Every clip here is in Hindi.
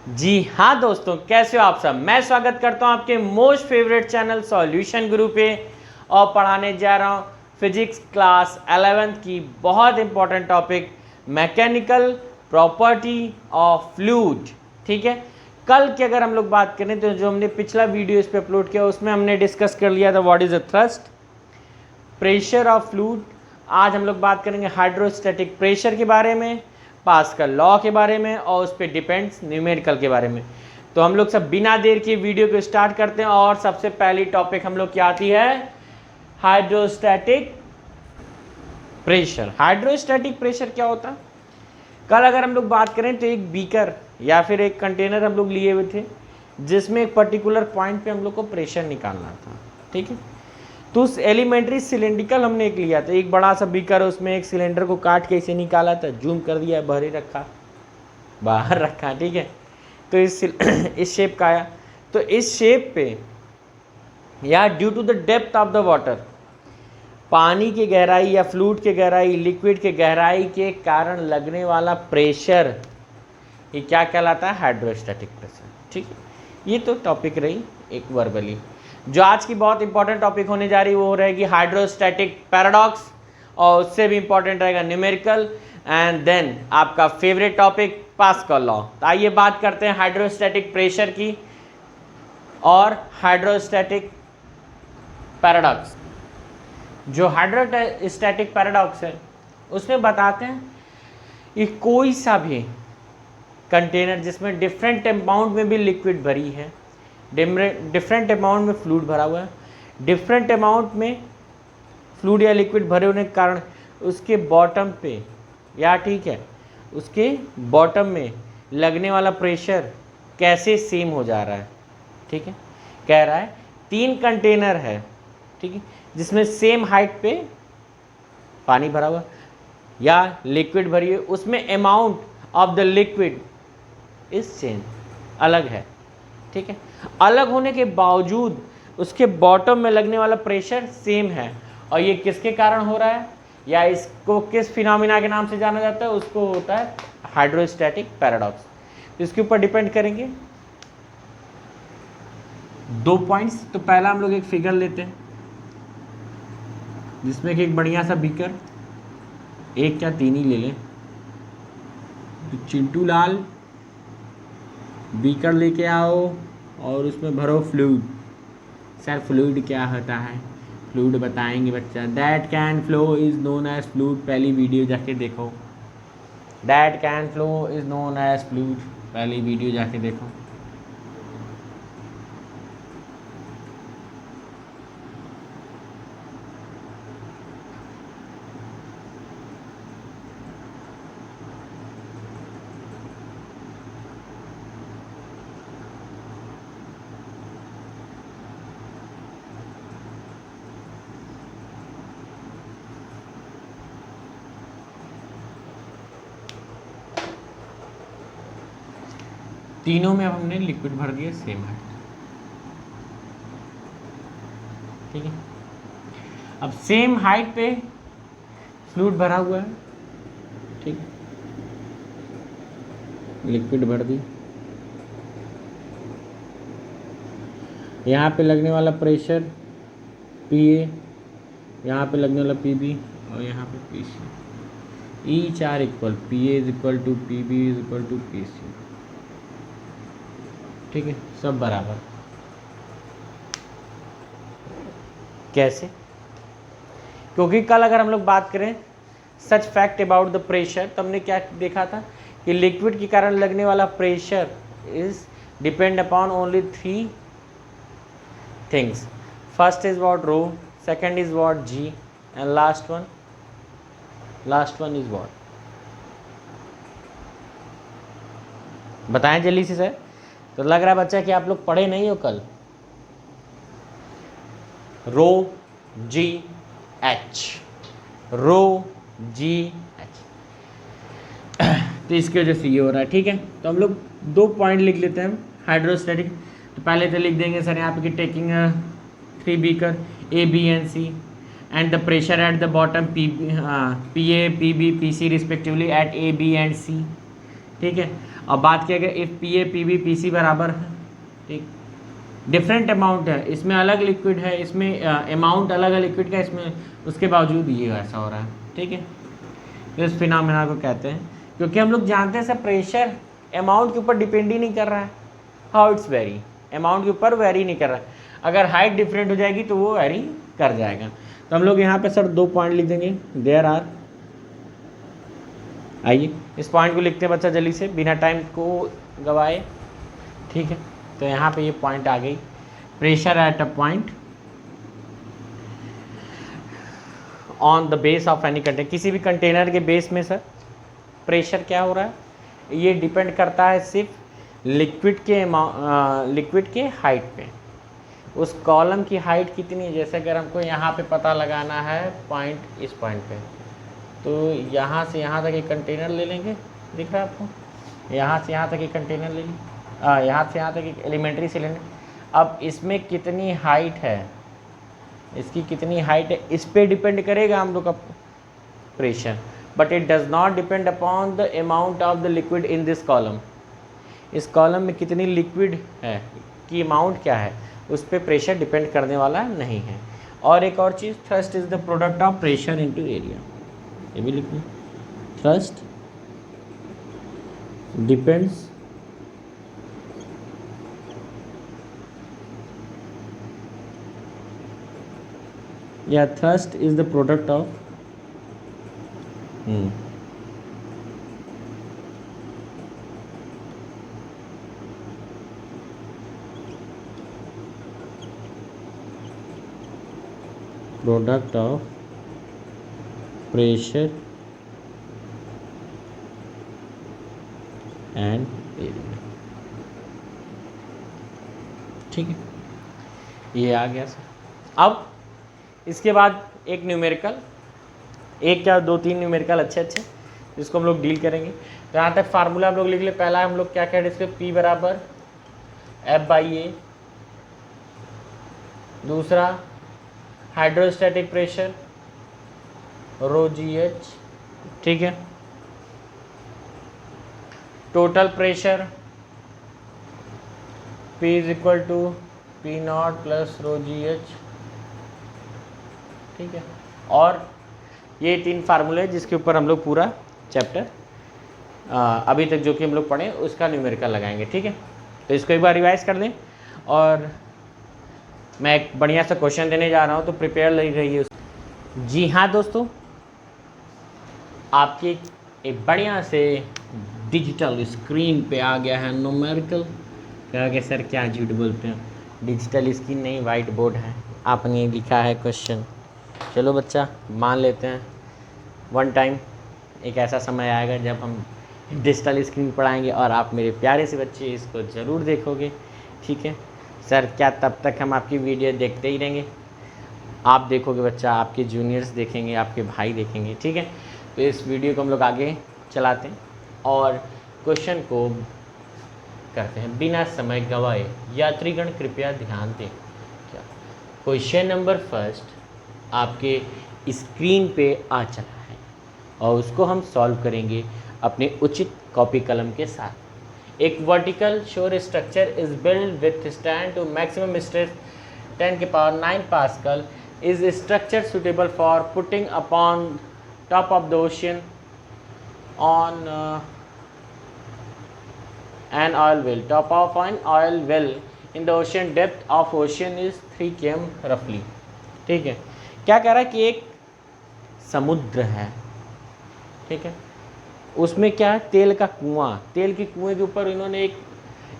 जी हाँ दोस्तों, कैसे हो आप सब। मैं स्वागत करता हूँ आपके मोस्ट फेवरेट चैनल सॉल्यूशन गुरु पे और पढ़ाने जा रहा हूँ फिजिक्स क्लास 11th की बहुत important topic mechanical property of fluid. ठीक है, कल की अगर हम लोग बात करें तो जो हमने पिछला वीडियो इस पर अपलोड किया उसमें हमने डिस्कस कर लिया था what is a thrust, pressure of fluid. आज हम लोग बात करेंगे हाइड्रोस्टैटिक प्रेशर के बारे में, पास्कल लॉ के बारे में और उस पर डिपेंड्स न्यूमेरिकल के बारे में। तो हम लोग सब बिना देर के वीडियो को स्टार्ट करते हैं और सबसे पहली टॉपिक हम लोग की आती है हाइड्रोस्टैटिक प्रेशर। हाइड्रोस्टैटिक प्रेशर क्या होता है? कल अगर हम लोग बात करें तो एक बीकर या फिर एक कंटेनर हम लोग लिए हुए थे जिसमें एक पर्टिकुलर पॉइंट पे हम लोग को प्रेशर निकालना था। ठीक है, तो उस एलिमेंट्री सिलेंड्रिकल हमने एक लिया था, एक बड़ा सा बीकर, उसमें एक सिलेंडर को काट के इसे निकाला था, जूम कर दिया, बाहर रखा। ठीक है, तो इस शेप का आया। तो इस शेप पे या due to the depth of the water, पानी की गहराई या फ्लूइड की गहराई, लिक्विड की गहराई के कारण लगने वाला प्रेशर, ये क्या कहलाता है? Hydrostatic pressure. ठीक है, ये तो टॉपिक रही एक वर्बली। जो आज की बहुत इंपॉर्टेंट टॉपिक होने जा रही है वो रहेगी हाइड्रोस्टैटिक पैराडॉक्स, और उससे भी इंपॉर्टेंट रहेगा न्यूमेरिकल, एंड देन आपका फेवरेट टॉपिक पास्कल लॉ। तो आइए बात करते हैं हाइड्रोस्टैटिक प्रेशर की और हाइड्रोस्टैटिक पैराडॉक्स। जो हाइड्रोस्टैटिक पैराडॉक्स है उसमें बताते हैं कि कोई सा भी कंटेनर जिसमें डिफरेंट अमाउंट में भी लिक्विड भरी है, डिफरेंट अमाउंट में फ्लूइड भरा हुआ है, डिफरेंट अमाउंट में फ्लूइड या लिक्विड भरे होने के कारण उसके बॉटम पे या ठीक है उसके बॉटम में लगने वाला प्रेशर कैसे सेम हो जा रहा है। ठीक है, कह रहा है 3 कंटेनर है, ठीक है, जिसमें सेम हाइट पे पानी भरा हुआ या लिक्विड भरी है, उसमें amount of the liquid is change, अलग है। ठीक है, अलग होने के बावजूद उसके बॉटम में लगने वाला प्रेशर सेम है, और ये किसके कारण हो रहा है या इसको किस फिनोमिना के नाम से जाना जाता है? उसको होता है हाइड्रोस्टैटिक पैराडॉक्स। तो इसके ऊपर डिपेंड करेंगे 2 पॉइंट्स। तो पहला हम लोग एक फिगर लेते हैं जिसमें कि एक बढ़िया सा बीकर, एक क्या 3 ही ले लें, तो चिंटू लाल बीकर लेके आओ और उसमें भरो फ्लूइड। सर फ्लूइड क्या होता है? फ्लूइड बताएंगे बच्चा। That can flow is known as fluid, पहली वीडियो जाके देखो। That can flow is known as fluid, पहली वीडियो जाके देखो। तीनों में अब हमने लिक्विड भर दिया सेम है। ठीक है, अब सेम हाइट पे फ्लूइड भरा हुआ है। ठीक, लिक्विड भर दी, यहाँ पे लगने वाला प्रेशर PA, यहाँ पे लगने वाला PB और यहाँ पे PC। Each are equal, PA is equal to PB is equal to PC। ठीक है, सब बराबर। कैसे? क्योंकि कल अगर हम लोग बात करें सच फैक्ट अबाउट द प्रेशर, तो हमने क्या देखा था कि लिक्विड के कारण लगने वाला pressure is depend upon only 3 things. First is what? Rho, second is what? G, and last one is what? बताएं जल्दी से सर। तो लग रहा है बच्चा कि आप लोग पढ़े नहीं हो कल। रो G H, रो G H, तो इसकी वजह से ये हो रहा है। ठीक है, तो हम लोग 2 पॉइंट लिख लेते हैं हाइड्रोस्टैटिक। तो पहले तो लिख देंगे सर यहाँ पे कि taking 3 beaker A, B and C and the pressure at the bottom PA, PB, PC respectively at A, B and C। ठीक है। और बात किया गया if P A P B P C बराबर है, ठीक, डिफरेंट अमाउंट है, इसमें अलग लिक्विड है, इसमें अमाउंट अलग है लिक्विड का, इसमें उसके बावजूद ये ऐसा हो रहा है, ठीक है। तो इस फिनोमेना को कहते हैं, क्योंकि हम लोग जानते हैं सर प्रेशर अमाउंट के ऊपर डिपेंड ही नहीं कर रहा है, हाउ इट्स वेरी, अमाउंट के ऊपर वेरी नहीं कर रहा है, अगर हाइट डिफरेंट हो जाएगी तो वो वेरी कर जाएगा। तो हम लोग यहाँ पे सर 2 पॉइंट लिख देंगे, देयर आर, आइए इस पॉइंट को लिखते हैं बच्चा जल्दी से बिना टाइम को गवाए, ठीक है। तो यहाँ पे ये पॉइंट आ गई, pressure at a point on the base of any container, किसी भी कंटेनर के बेस में सर प्रेशर क्या हो रहा है, ये डिपेंड करता है सिर्फ लिक्विड के हाइट पे, उस कॉलम की हाइट कितनी है। जैसे अगर हमको यहाँ पे पता लगाना है पॉइंट, इस पॉइंट पे, तो यहाँ से यहाँ तक एक कंटेनर ले लेंगे, दिख रहा है आपको, यहाँ से यहाँ तक एक कंटेनर ले लें, यहाँ से यहाँ तक एक एलिमेंट्री सिलेंडर। अब इसमें कितनी हाइट है, इसकी कितनी हाइट है, इस पे डिपेंड करेगा हम लोग का pressure, but it does not depend upon the amount of the liquid in this column. इस कॉलम में कितनी लिक्विड है की अमाउंट क्या है, उस पर प्रेशर डिपेंड करने वाला नहीं है। और एक और चीज़, thrust is the product of pressure into area, ये भी लिखना, थ्रस्ट डिपेंड्स या thrust is the product of product of pressure and area, ठीक है, ये आ गया सर। अब इसके बाद एक न्यूमेरिकल, एक क्या 2-3 न्यूमेरिकल अच्छे जिसको हम लोग डील करेंगे। तो यहाँ तक फार्मूला हम लोग लिख ले, पहला हम लोग क्या कह रहे हैं, P बराबर F/A, दूसरा हाइड्रोस्टैटिक प्रेशर ρGH, ठीक है, total pressure P = P0 + ρGH, ठीक है। और ये 3 फार्मूले जिसके ऊपर हम लोग पूरा चैप्टर अभी तक जो कि हम लोग पढ़े उसका न्यूमेरिकल लगाएंगे, ठीक है। तो इसको एक बार रिवाइज कर लें, और मैं एक बढ़िया सा क्वेश्चन देने जा रहा हूँ, तो प्रिपेयर लग रही है। जी हाँ दोस्तों, आपकी एक बढ़िया से डिजिटल स्क्रीन पे आ गया है न्यूमेरिकल। कहा कि सर क्या झूठ बोलते हैं, डिजिटल स्क्रीन नहीं, वाइट बोर्ड है, आपने लिखा है क्वेश्चन। चलो बच्चा मान लेते हैं, वन टाइम एक ऐसा समय आएगा जब हम डिजिटल स्क्रीन पढ़ाएंगे और आप मेरे प्यारे से बच्चे इसको ज़रूर देखोगे, ठीक है। सर क्या तब तक हम आपकी वीडियो देखते ही रहेंगे? आप देखोगे बच्चा, आपके जूनियर्स देखेंगे, आपके भाई देखेंगे, ठीक है। तो इस वीडियो को हम लोग आगे चलाते हैं और क्वेश्चन को करते हैं बिना समय गवाए। यात्रीगण कृपया ध्यान दें। क्या क्वेश्चन नंबर फर्स्ट आपके स्क्रीन पे आ चला है और उसको हम सॉल्व करेंगे अपने उचित कॉपी कलम के साथ। एक vertical shore structure is build withstand to maximum stress 10⁹ pascal is a structure suitable for putting upon top of the ocean on an oil well. Top of an oil well in the ocean, depth of ocean is 3 km roughly. ठीक है, क्या कह रहा है कि एक समुद्र है, ठीक है, उसमें क्या है, तेल का कुआं, तेल के कुएं के ऊपर इन्होंने एक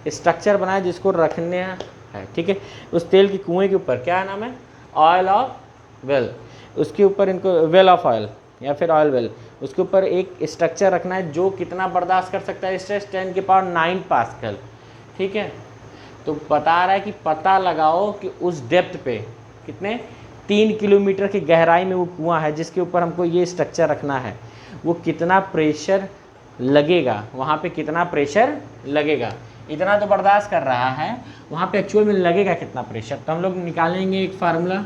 स्ट्रक्चर बनाया जिसको रखने है, ठीक है। उस तेल के कुएं के ऊपर क्या नाम है, ऑयल ऑफ वेल, उसके ऊपर इनको वेल ऑफ ऑयल या फिर ऑयल वेल, उसके ऊपर एक स्ट्रक्चर रखना है जो कितना बर्दाश्त कर सकता है, स्ट्रेस 10⁹ पास्कल, ठीक है। तो बता रहा है कि पता लगाओ कि उस डेप्थ पे कितने 3 किलोमीटर की गहराई में वो कुआं है जिसके ऊपर हमको ये स्ट्रक्चर रखना है, वो कितना प्रेशर लगेगा, वहाँ पे कितना प्रेशर लगेगा। इतना तो बर्दाश्त कर रहा है, वहाँ पे एक्चुअल में लगेगा कितना प्रेशर। तो हम लोग निकालेंगे एक formula,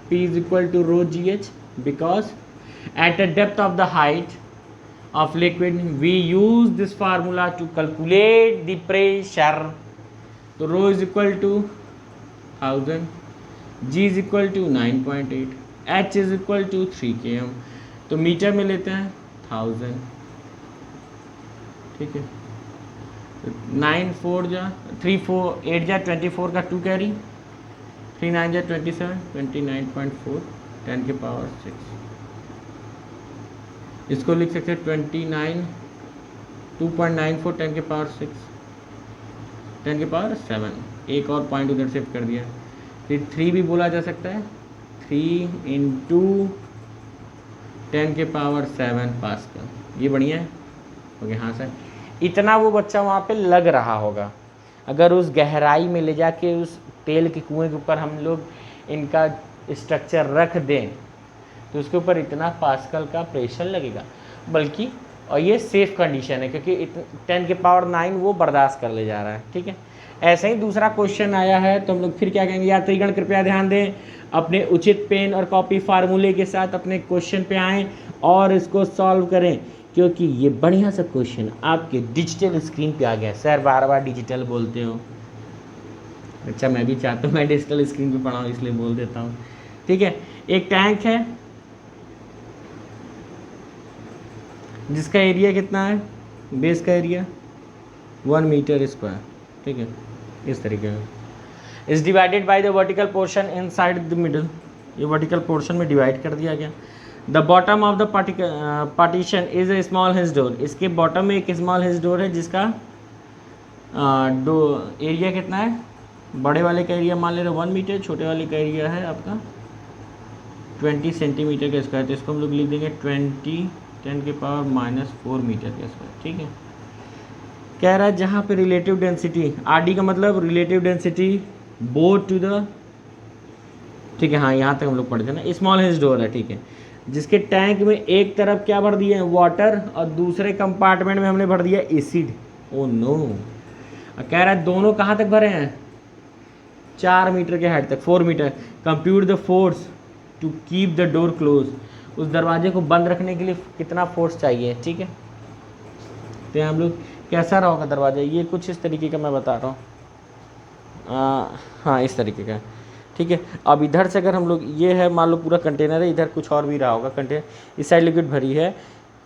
P = ρGH, because at the depth of the height of liquid. We use this formula to calculate the pressure. तो rho is equal to 1000, G is equal to 9.8, H is equal to 3 km. तो मीटर में लेते हैं 1000, ठीक है. 9 4 जा 3 4 8 जा 24 का 2 कैरी, 3 9 जा 27, 29.4 10 के पावर 6. इसको लिख सकते हैं 2.94 10 के पावर 6, 10 के पावर 7. एक और पॉइंट उधर शिफ्ट कर दिया. फिर 3 भी बोला जा सकता है, 3 इंटू 10 के पावर 7 पास्कल. ये बढ़िया है. ओके हाँ सर, इतना वो बच्चा वहाँ पे लग रहा होगा. अगर उस गहराई में ले जाके उस तेल के कुएं के ऊपर हम लोग इनका स्ट्रक्चर रख दें तो उसके ऊपर इतना पास्कल का प्रेशर लगेगा. बल्कि और ये सेफ कंडीशन है क्योंकि 10 के पावर 9 वो बर्दाश्त कर ले जा रहा है, ठीक है. ऐसे ही दूसरा क्वेश्चन आया है तो हम लोग फिर क्या कहेंगे, यात्रीगण कृपया ध्यान दें, अपने उचित पेन और कॉपी फार्मूले के साथ अपने क्वेश्चन पे आएँ और इसको सॉल्व करें क्योंकि ये बढ़िया सा क्वेश्चन आपके डिजिटल स्क्रीन पे आ गया. सर बार बार डिजिटल बोलते हो. अच्छा मैं भी चाहता हूँ मैं डिजिटल स्क्रीन पे पढ़ाऊँ इसलिए बोल देता हूँ, ठीक है. एक टैंक है जिसका एरिया कितना है, बेस का एरिया 1 मीटर स्क्वायर, ठीक है. इस तरीके से is divided by the vertical portion inside the middle. ये वर्टिकल पोर्शन में डिवाइड कर दिया गया. The bottom of the partition is a small hinge door. इसके बॉटम में एक स्मॉल हिंज डोर है जिसका एरिया कितना है, बड़े वाले का एरिया मान ले रहे 1 मीटर, छोटे वाले का एरिया है आपका 20 सेंटीमीटर का स्क्वायर. तो इसको हम लोग लिख देंगे 10 के पावर -4 मीटर का स्क्वायर, ठीक है. कह रहा है जहाँ पे रिलेटिव डेंसिटी आर डी का मतलब relative density both to the, ठीक है. हाँ यहाँ तक हम लोग पढ़ते हैं ना. स्मॉल हिंज डोर है, ठीक है, जिसके टैंक में एक तरफ क्या भर दिए हैं, वाटर, और दूसरे कंपार्टमेंट में हमने भर दिया एसिड. Oh no. कह रहा है दोनों कहाँ तक भरे हैं, 4 मीटर के हाइट तक, 4 metre. Compute the force to keep the door close. उस दरवाजे को बंद रखने के लिए कितना फोर्स चाहिए, ठीक है. तो हम लोग कैसा रहा होगा दरवाज़ा, ये कुछ इस तरीके का मैं बता रहा हूँ. हाँ इस तरीके का, ठीक है. अब इधर से अगर हम लोग, ये है मान लो पूरा कंटेनर है, इधर कुछ और भी रहा होगा कंटेनर, इस साइड लिक्विड भरी है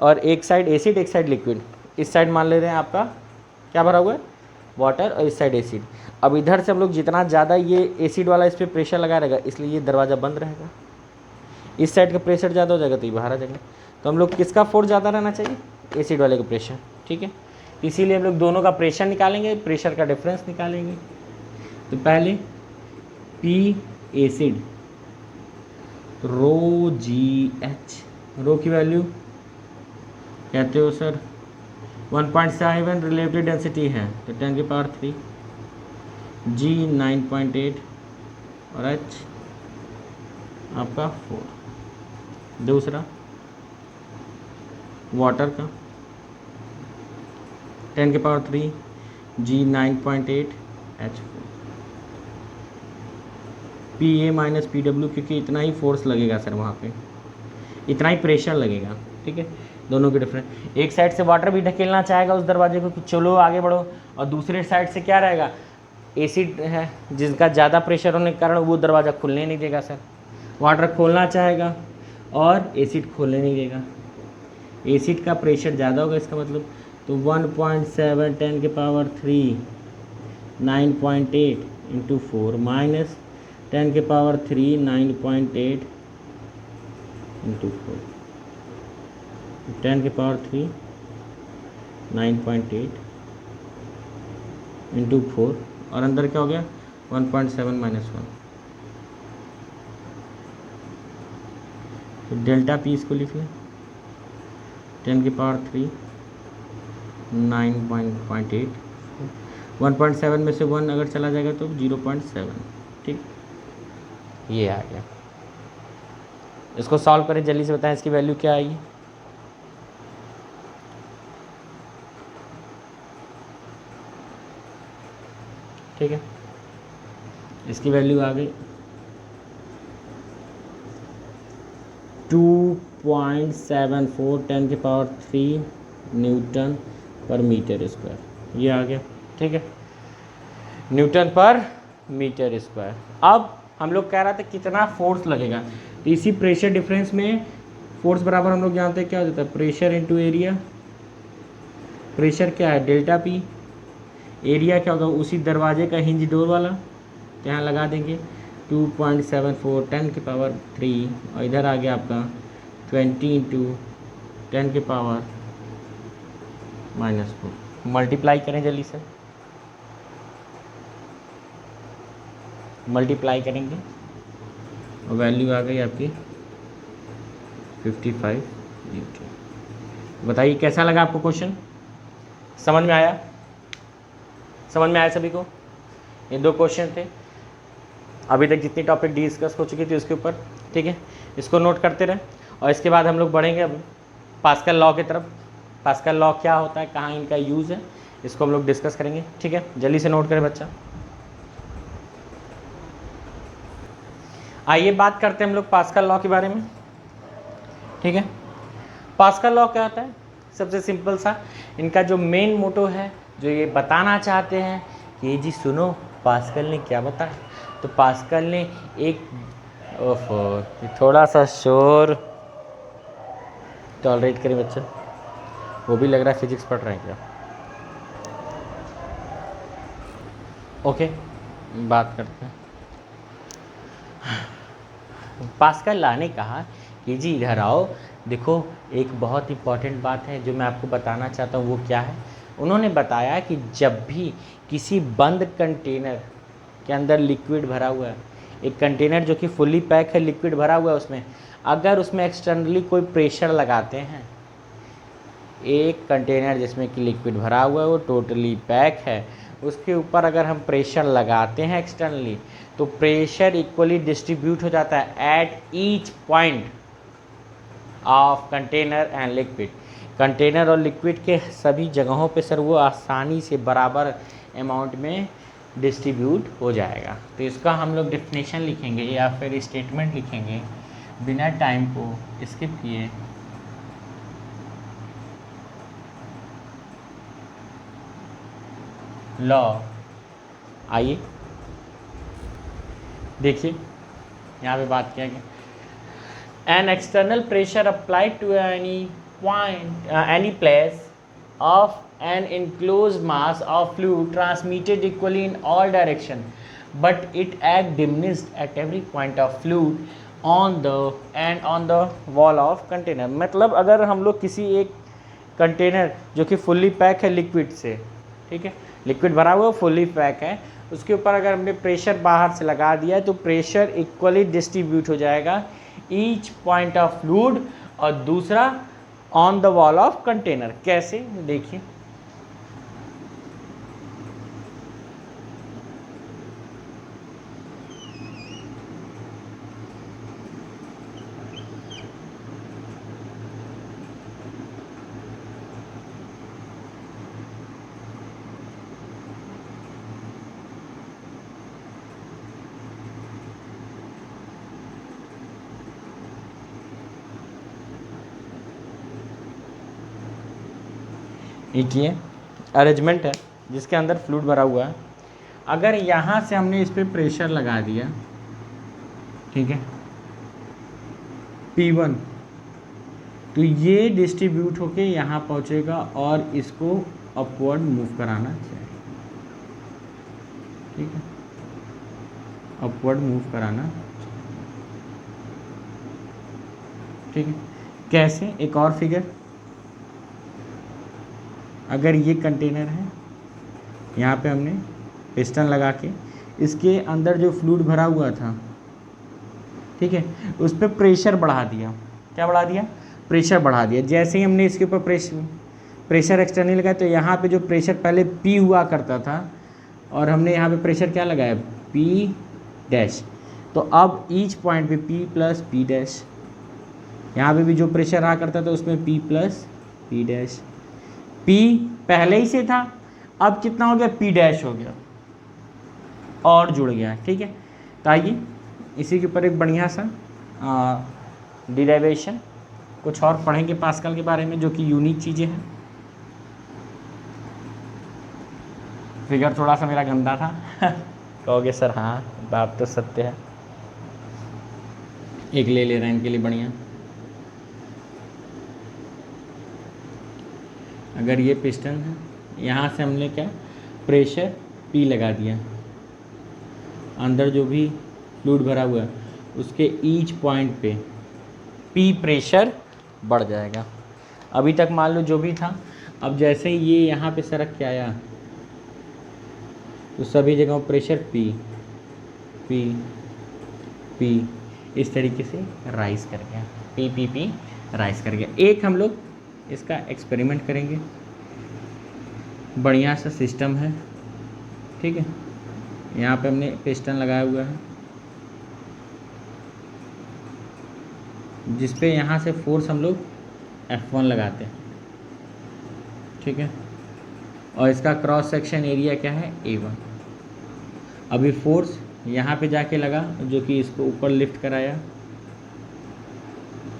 और एक साइड एसिड एक साइड लिक्विड. इस साइड मान ले रहे हैं आपका क्या भरा हुआ है, वाटर, और इस साइड एसिड. अब इधर से हम लोग जितना ज़्यादा ये एसिड वाला इस पर प्रेशर लगा रहेगा इसलिए ये दरवाज़ा बंद रहेगा. इस साइड का प्रेशर ज़्यादा हो जाएगा तो ये बाहर आ जाएगा. तो हम लोग किसका फोर्स ज़्यादा रहना चाहिए, एसिड वाले का प्रेशर, ठीक है. इसीलिए हम लोग दोनों का प्रेशर निकालेंगे, प्रेशर का डिफरेंस निकालेंगे. तो पहले पी एसिड रो जी एच, रो की वैल्यू कहते हो सर 1.7 रिलेटिव डेंसिटी है तो 10 की पावर 3, जी 9.8 और एच आपका 4. दूसरा वाटर का 10 की power 3, G 9.8, H 4. P A minus P W, क्योंकि इतना ही फोर्स लगेगा सर वहाँ पे, इतना ही प्रेशर लगेगा, ठीक है. दोनों के डिफरेंस, एक साइड से वाटर भी ढकेलना चाहेगा उस दरवाजे को कि चलो आगे बढ़ो, और दूसरे साइड से क्या रहेगा, एसिड है जिसका ज़्यादा प्रेशर होने के कारण वो दरवाज़ा खुलने नहीं देगा सर. वाटर खोलना चाहेगा और एसिड खोलने नहीं देगा. एसिड का प्रेशर ज़्यादा होगा इसका मतलब, तो 1.7 10 के पावर 3 9.8 इंटू 4 माइनस 10 के पावर 3 9.8 इंटू 4, 10 के पावर 3 9.8 इंटू 4, और अंदर क्या हो गया 1.7 माइनस 1. तो डेल्टा पी इसको लिख लें 10 की पावर 3 9.8, 1.7 में से 1 अगर चला जाएगा तो 0.7, ठीक. ये आ गया. इसको सॉल्व करें जल्दी से, बताएं इसकी वैल्यू क्या आएगी. ठीक है, इसकी वैल्यू आ गई 2.74 10 की पावर 3 न्यूटन पर मीटर स्क्वायर, ये आ गया। ठीक है, न्यूटन पर मीटर स्क्वायर। अब हम लोग कह रहा था कितना फोर्स लगेगा, तो इसी प्रेशर डिफरेंस में फोर्स बराबर हम लोग जानते हैं क्या हो जाता है, प्रेशर इनटू एरिया। प्रेशर क्या है, डेल्टा पी। एरिया क्या होगा, उसी दरवाजे का हिंज डोर वाला, तो यहाँ लगा देंगे 2.74 10 की पावर 3, और इधर आ गया आपका 20 इंटू 10 की पावर -4। मल्टीप्लाई करें जल्दी से, मल्टीप्लाई करेंगे और वैल्यू आ गई आपकी 55 न्यूटन। बताइए कैसा लगा आपको क्वेश्चन, समझ में आया? समझ में आया सभी को? ये 2 क्वेश्चन थे, अभी तक जितनी टॉपिक डिस्कस हो चुकी थी उसके ऊपर। ठीक है, इसको नोट करते रहे, और इसके बाद हम लोग बढ़ेंगे अब पास्कल लॉ की तरफ। पास्कल लॉ क्या होता है, कहाँ इनका यूज़ है, इसको हम लोग डिस्कस करेंगे। ठीक है, जल्दी से नोट करें बच्चा। आइए बात करते हैं हम लोग पास्कल लॉ के बारे में। ठीक है, पास्कल लॉ क्या होता है, सबसे सिंपल सा इनका जो मेन मोटो है, जो ये बताना चाहते हैं कि जी सुनो पास्कल ने क्या बताया, तो पास्कल ने एक थोड़ा सा शोर टॉलरेट करें बच्चा, वो भी लग रहा है फिजिक्स पढ़ रहे हैं क्या। ओके, बात करते हैं। पास्कल लॉ ने कहा कि जी इधर आओ, देखो एक बहुत इंपॉर्टेंट बात है जो मैं आपको बताना चाहता हूँ, वो क्या है। उन्होंने बताया कि जब भी किसी बंद कंटेनर के अंदर लिक्विड भरा हुआ है, एक कंटेनर जो कि फुल्ली पैक है, लिक्विड भरा हुआ है उसमें, अगर उसमें एक्सटर्नली कोई प्रेशर लगाते हैं, एक कंटेनर जिसमें कि लिक्विड भरा हुआ है वो टोटली पैक है, उसके ऊपर अगर हम प्रेशर लगाते हैं एक्सटर्नली, तो प्रेशर इक्वली डिस्ट्रीब्यूट हो जाता है at each point of container and liquid. Container और लिक्विड के सभी जगहों पे सर वो आसानी से बराबर अमाउंट में डिस्ट्रीब्यूट हो जाएगा। तो इसका हम लोग डेफिनेशन लिखेंगे या फिर स्टेटमेंट लिखेंगे बिना टाइम को स्किप किए। लॉ, आइए देखिए यहाँ पे बात किया गया, an external pressure applied to any point any place of an enclosed mass of fluid transmitted equally in all direction, but it act diminished at every point of fluid on the wall of container। मतलब अगर हम लोग किसी एक कंटेनर जो कि फुल्ली पैक है लिक्विड से, ठीक है, लिक्विड भरा हुआ फुल्ली पैक है, उसके ऊपर अगर हमने प्रेशर बाहर से लगा दिया है तो प्रेशर इक्वली डिस्ट्रीब्यूट हो जाएगा ईच पॉइंट ऑफ फ्लूइड, और दूसरा on the wall of container. कैसे, देखिए एक ये अरेंजमेंट है जिसके अंदर फ्लूइड भरा हुआ है, अगर यहाँ से हमने इस पर प्रेशर लगा दिया, ठीक है, P1, तो ये डिस्ट्रीब्यूट होके यहाँ पहुँचेगा और इसको अपवर्ड मूव कराना चाहिए, ठीक है, अपवर्ड मूव कराना, ठीक है। कैसे, एक और फिगर, अगर ये कंटेनर है, यहाँ पे हमने पिस्टन लगा के इसके अंदर जो फ्लूइड भरा हुआ था, ठीक है, उस पर प्रेशर बढ़ा दिया। क्या बढ़ा दिया, प्रेशर बढ़ा दिया। जैसे ही हमने इसके ऊपर प्रेशर एक्सटर्नल लगाया, तो यहाँ पे जो प्रेशर पहले P हुआ करता था और हमने यहाँ पे प्रेशर क्या लगाया, P', तो अब ईच पॉइंट पे P प्लस P', यहाँ पे भी जो प्रेशर रहा करता था उसमें P प्लस P', P पहले ही से था, अब कितना हो गया, P' हो गया और जुड़ गया, ठीक है। तो आइए इसी के ऊपर एक बढ़िया सा डिराइवेशन कुछ और पढ़ेंगे पास्कल के बारे में, जो कि यूनिक चीज़ें हैं। फिगर थोड़ा सा मेरा गंदा था कहोगे सर हाँ बात तो सत्य है। एक ले रहे हैं इनके लिए बढ़िया। अगर ये पिस्टन है, यहाँ से हमने क्या प्रेशर P लगा दिया, अंदर जो भी फ्लूइड भरा हुआ है उसके ईच पॉइंट पे P प्रेशर बढ़ जाएगा। अभी तक मान लो जो भी था, अब जैसे ही ये यहाँ पे सरक के आया तो सभी जगहों प्रेशर P P P इस तरीके से राइज कर गया, P राइज कर गया। एक हम लोग इसका एक्सपेरिमेंट करेंगे, बढ़िया सा सिस्टम है, ठीक है। यहाँ पे हमने पिस्टन लगाया हुआ है जिस पे यहाँ से फोर्स हम लोग F1 लगाते हैं, ठीक है। और इसका क्रॉस सेक्शन एरिया क्या है A1। अभी फोर्स यहाँ पे जाके लगा जो कि इसको ऊपर लिफ्ट कराया,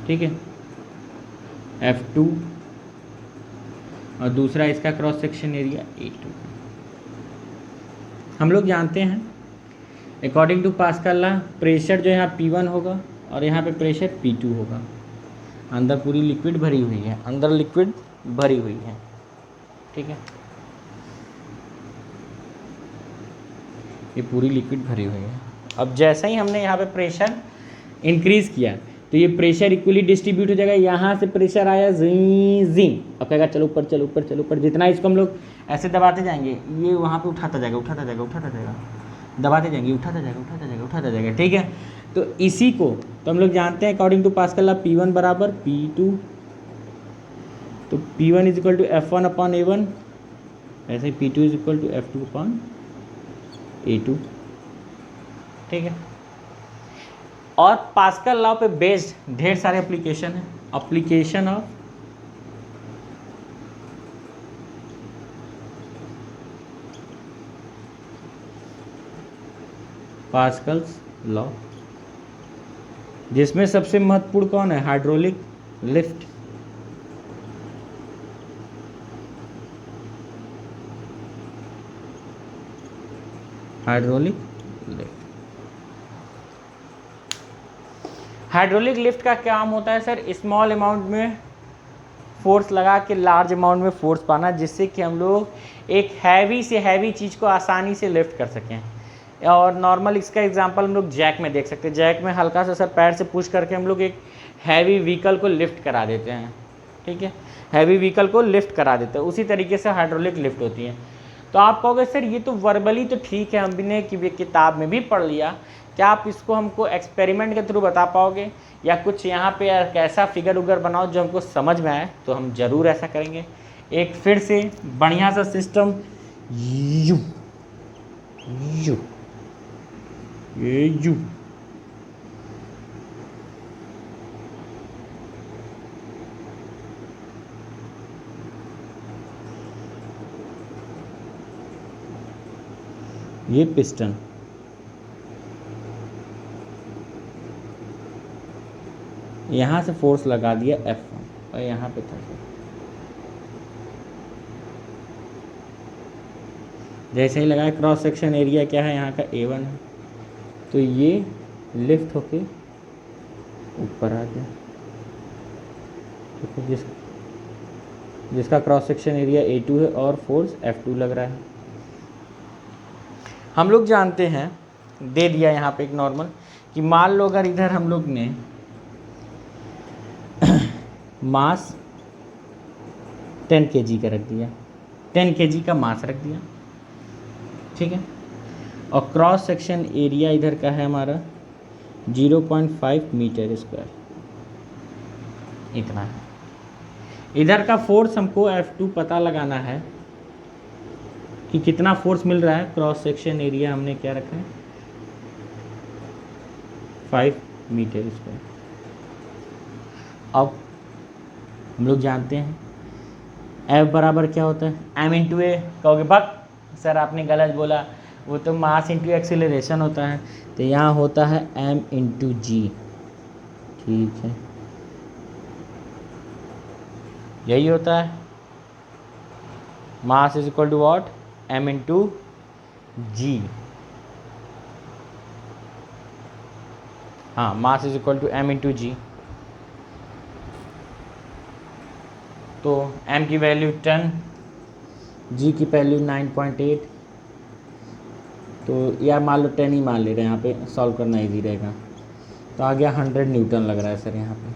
ठीक है, F2। और दूसरा इसका क्रॉस सेक्शन एरिया A2। हम लोग जानते हैं according to Pascal law pressure जो यहाँ P1 होगा और यहाँ पे प्रेशर P2 होगा। अंदर पूरी लिक्विड भरी हुई है, अंदर लिक्विड भरी हुई है, ठीक है। ये पूरी लिक्विड भरी हुई है। अब जैसे ही हमने यहाँ पे प्रेशर इंक्रीज़ किया तो ये प्रेशर इक्वली डिस्ट्रीब्यूट हो जाएगा। यहाँ से प्रेशर आया जी जी, अब कहेगा चलो ऊपर चलो ऊपर चलो ऊपर। जितना इसको हम लोग ऐसे दबाते जाएंगे ये वहाँ पे उठाता जाएगा उठाता जाएगा उठाता जाएगा, दबाते जाएंगे उठाता जाएगा उठाता जाएगा उठाता जाएगा, ठीक है। तो इसी को तो हम लोग जानते हैं according to Pascal law P1 बराबर P2, तो P1 is equal to F1 upon A1, ऐसे ही P2 is equal to F2 upon A2, ठीक है। और पास्कल लॉ पे बेस्ड ढेर सारे एप्लीकेशन है। एप्लीकेशन ऑफ पास्कल्स लॉ, जिसमें सबसे महत्वपूर्ण कौन है, hydraulic lift. Hydraulic lift, hydraulic lift का काम होता है सर स्मॉल अमाउंट में फोर्स लगा के लार्ज अमाउंट में फोर्स पाना, जिससे कि हम लोग एक हैवी से हैवी चीज़ को आसानी से लिफ्ट कर सकें। और नॉर्मल इसका एग्जांपल हम लोग जैक में देख सकते हैं। जैक में हल्का सा सर पैर से पुश करके हम लोग एक हैवी व्हीकल को लिफ्ट करा देते हैं, ठीक है, हैवी व्हीकल को लिफ्ट करा देते हैं। उसी तरीके से हाइड्रोलिक लिफ्ट होती है। तो आप कहोगे सर ये तो वर्बली तो ठीक है, हमने किताब में भी पढ़ लिया, क्या आप इसको हमको एक्सपेरिमेंट के थ्रू बता पाओगे या कुछ यहाँ पे कैसा फिगर उगर बनाओ जो हमको समझ में आए? तो हम ज़रूर ऐसा करेंगे। एक फिर से बढ़िया सा सिस्टम, यू यू ये यू, ये पिस्टन, यहाँ से फोर्स लगा दिया F1 और यहाँ पे था, जैसे ही लगाया क्रॉस सेक्शन एरिया क्या है यहाँ का A1 है, तो ये लिफ्ट होके ऊपर आ गया, ठीक है, जिसका क्रॉस सेक्शन एरिया A2 है और फोर्स F2 लग रहा है। हम लोग जानते हैं, दे दिया यहाँ पे एक नॉर्मल कि मान लो अगर इधर हम लोग ने मास 10 kg का रख दिया, 10 kg का मास रख दिया, ठीक है, और क्रॉस सेक्शन एरिया इधर का है हमारा 0.5 मीटर स्क्वायर, इतना है। इधर का फोर्स हमको F2 पता लगाना है कि कितना फोर्स मिल रहा है। क्रॉस सेक्शन एरिया हमने क्या रखा है 5 मीटर स्क्वायर। अब हम लोग जानते हैं F बराबर क्या होता है, m इंटू ए। कहोगे बक सर आपने गलत बोला, वो तो मास इंटू एक्सीलरेशन होता है, तो यहाँ होता है m इंटू जी, ठीक है, यही होता है। Mass is equal to what, m into G, हाँ mass is equal to m into G. तो m की वैल्यू 10, g की वैल्यू 9.8, तो यार मान लो 10 ही मान ले रहे हैं, यहाँ पे सॉल्व करना ईजी रहेगा। तो आ गया 100 न्यूटन लग रहा है सर यहाँ पे,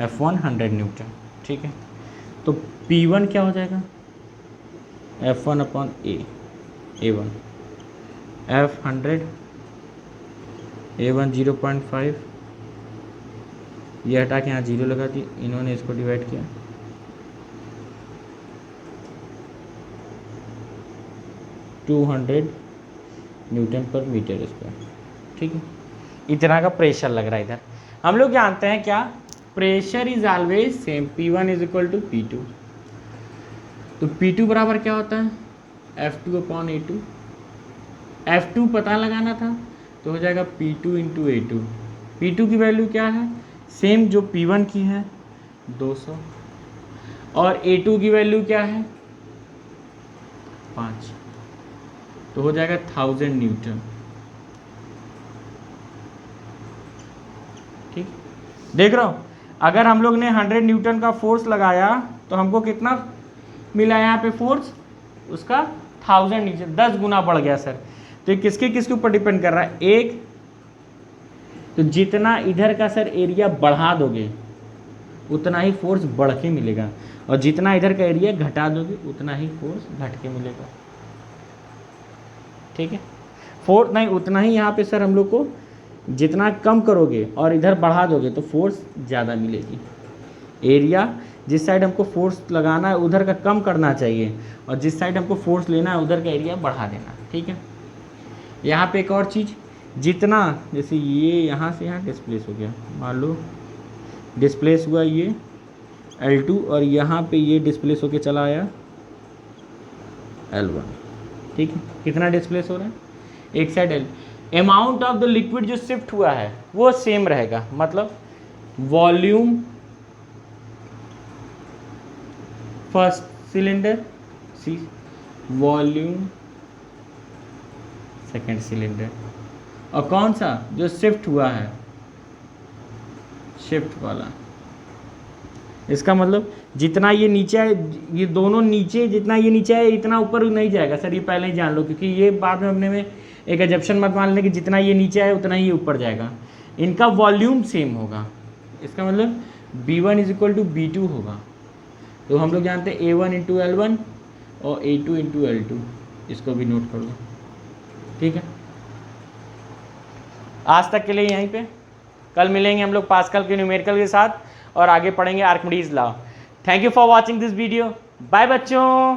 F1 100 न्यूटन, ठीक है। तो P1 क्या हो जाएगा, F1 upon A1, F 100, A1 0.5, ये हटा के यहाँ 0 लगा दी, इन्होंने इसको डिवाइड किया, टू 200 न्यूटन पर मीटर स्क्वायर, ठीक है। इतना का प्रेशर लग रहा है इधर। हम लोग जानते हैं क्या, pressure is always same, P1 is equal to P2। तो P2 बराबर क्या होता है, F2 अपॉन A2। F2 पता लगाना था तो हो जाएगा P2 इंटू A2। P2 की वैल्यू क्या है, सेम जो P1 की है 200, और A2 की वैल्यू क्या है 5, तो हो जाएगा 1000 न्यूटन, ठीक। देख रहा हो, अगर हम लोग ने 100 न्यूटन का फोर्स लगाया तो हमको कितना मिला यहाँ पे फोर्स, उसका 1000 न्यूटन, 10 गुना बढ़ गया सर। तो ये किसके किसके ऊपर डिपेंड कर रहा है, एक तो जितना इधर का सर एरिया बढ़ा दोगे उतना ही फोर्स बढ़ के मिलेगा, और जितना इधर का एरिया घटा दोगे उतना ही फोर्स घट के मिलेगा, ठीक है। फोर्स नहीं, उतना ही यहाँ पे सर हम लोग को जितना कम करोगे और इधर बढ़ा दोगे तो फोर्स ज़्यादा मिलेगी। एरिया जिस साइड हमको फोर्स लगाना है उधर का कम करना चाहिए, और जिस साइड हमको फोर्स लेना है उधर का एरिया बढ़ा देना, ठीक है। यहाँ पे एक और चीज़, जितना जैसे ये यहाँ से यहाँ डिस्प्लेस हो गया, मान लो डिस्प्लेस हुआ ये L2, और यहाँ पे ये डिस्प्लेस होके चला आया L1, ठीक है। कितना डिस्प्लेस हो रहा है, एक side L, amount of the liquid जो शिफ्ट हुआ है वो सेम रहेगा, मतलब वॉल्यूम फर्स्ट सिलेंडर, सी वॉल्यूम सेकेंड सिलेंडर, और कौन सा जो शिफ्ट हुआ है, शिफ्ट वाला। इसका मतलब जितना ये नीचे है, ये दोनों नीचे, जितना ये नीचे है इतना ऊपर नहीं जाएगा सर, ये पहले ही जान लो, क्योंकि ये बाद में अपने में एक एजप्शन मत मान लें कि जितना ये नीचे है उतना ही ऊपर जाएगा। इनका वॉल्यूम सेम होगा, इसका मतलब B1 is equal to B2 होगा। तो हम लोग जानते हैं A1 इंटू L1 और A2 इंटू L2, इसको भी नोट कर लो, ठीक है। आज तक के लिए यहीं पे, कल मिलेंगे हम लोग पास्कल के न्यूमेरिकल के साथ और आगे पढ़ेंगे Archimedes law. Thank you for watching this video, bye बच्चों।